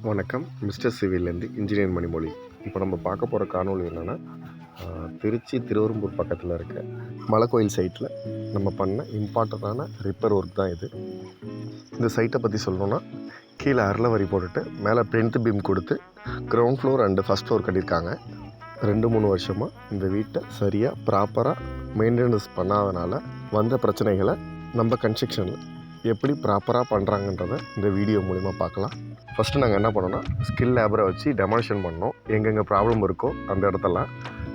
வணக்கம். Mister சிவிலேருந்து engineer மணிமொழி. இப்போ நம்ம பார்க்க போகிற காணொளி என்னென்னா, திருச்சி திருவெறும்பூர் பக்கத்தில் இருக்க மலைக்கோயில் சைட்டில் நம்ம பண்ண இம்பார்ட்டண்ட்டான ரிப்பேர் ஒர்க் தான் இது. இந்த சைட்டை பற்றி சொல்லணுன்னா, கீழே அரள வரி போட்டுட்டு மேலே பிளிந்த் பீம் கொடுத்து ground floor and first floor கட்டியிருக்காங்க. 2-3 வருஷமாக இந்த வீட்டை சரியாக ப்ராப்பராக மெயின்டெனன்ஸ் பண்ணாதனால வந்த பிரச்சனைகளை நம்ம கன்ஸ்ட்ரக்ஷனில் எப்படி ப்ராப்பராக பண்ணுறாங்கன்றதை இந்த வீடியோ மூலிமா பார்க்கலாம். ஃபஸ்ட்டு நாங்கள் என்ன பண்ணோன்னா, ஸ்கில் லேபரை வச்சு டெமாலிஷன் பண்ணோம். எங்கெங்கே ப்ராப்ளம் இருக்கோ அந்த இடத்தெல்லாம்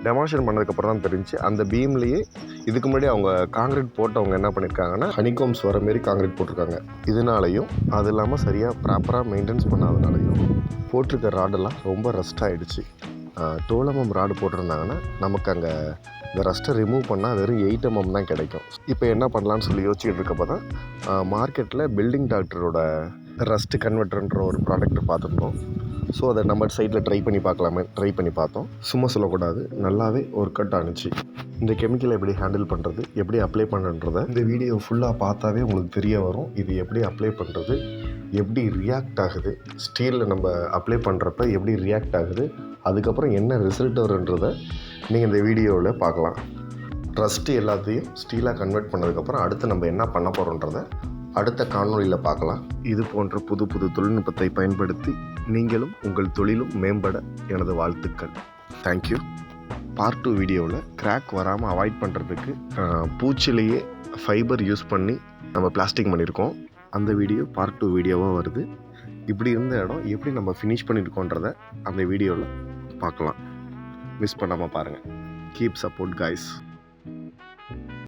டெமாலிஷன் பண்ணதுக்கப்புறம் தான் தெரிஞ்சு, அந்த பீம்லேயே இதுக்கு முன்னாடி அவங்க காங்கிரீட் போட்டவங்க என்ன பண்ணியிருக்காங்கன்னா, ஹனிகோம்ஸ் வர மாரி காங்கிரீட் போட்டிருக்காங்க. இதனாலையும் அது இல்லாமல் சரியாக ப்ராப்பராக மெயின்டெனன்ஸ் பண்ணாதனாலையும் போட்டிருக்க ராடெல்லாம் ரொம்ப ரஸ்ட் ஆகிடுச்சு. 12 mm ராடு போட்டிருந்தாங்கன்னா நமக்கு அங்கே இந்த ரஸ்ட்டை ரிமூவ் பண்ணால் வெறும் 8 mm தான் கிடைக்கும். இப்போ என்ன பண்ணலான்னு சொல்லி யோசிச்சுட்டு இருக்கப்போ தான் மார்க்கெட்டில் பில்டிங் டாக்டரோட ரஸ்ட் கன்வெர்ட்டர்ன்ற ஒரு ப்ராடக்ட் பார்த்துருந்தோம். ஸோ அதை நம்ம சைட்டில் ட்ரை பண்ணி பார்த்தோம். சும்மா சொல்லக்கூடாது, நல்லாவே ஒர்க் அவுட் ஆணுச்சு. இந்த கெமிக்கலை எப்படி ஹேண்டில் பண்ணுறது, எப்படி அப்ளை பண்ணுறதை இந்த வீடியோ ஃபுல்லாக பார்த்தாவே உங்களுக்கு தெரிய வரும். இது எப்படி அப்ளை பண்ணுறது, எப்படி ரியாக்ட் ஆகுது, ஸ்டீலில் நம்ம அப்ளை பண்ணுறப்ப எப்படி ரியாக்ட் ஆகுது, அதுக்கப்புறம் என்ன ரிசல்ட் வருன்றதை நீங்கள் இந்த வீடியோவில் பார்க்கலாம். ரஸ்ட்டு எல்லாத்தையும் ஸ்டீலாக கன்வெர்ட் பண்ணதுக்கப்புறம் அடுத்து நம்ம என்ன பண்ண போகிறோன்றதை அடுத்த காணொளியில் பார்க்கலாம். இது போன்ற புது தொழில்நுட்பத்தை பயன்படுத்தி நீங்களும் உங்கள் தொழிலும் மேம்பட எனது வாழ்த்துக்கள். தேங்க்யூ. பார்ட் 2 வீடியோவில் கிராக் வராமல் அவாய்ட் பண்ணுறதுக்கு பூச்சிலேயே ஃபைபர் யூஸ் பண்ணி நம்ம பிளாஸ்டிக் பண்ணியிருக்கோம். அந்த வீடியோ பார்ட் 2 வீடியோவாக வருது. இப்படி இருந்த இடம் எப்படி நம்ம ஃபினிஷ் பண்ணியிருக்கோன்றதை அந்த வீடியோவில் பார்க்கலாம். மிஸ் பண்ணாமல் பாருங்கள். Keep support guys.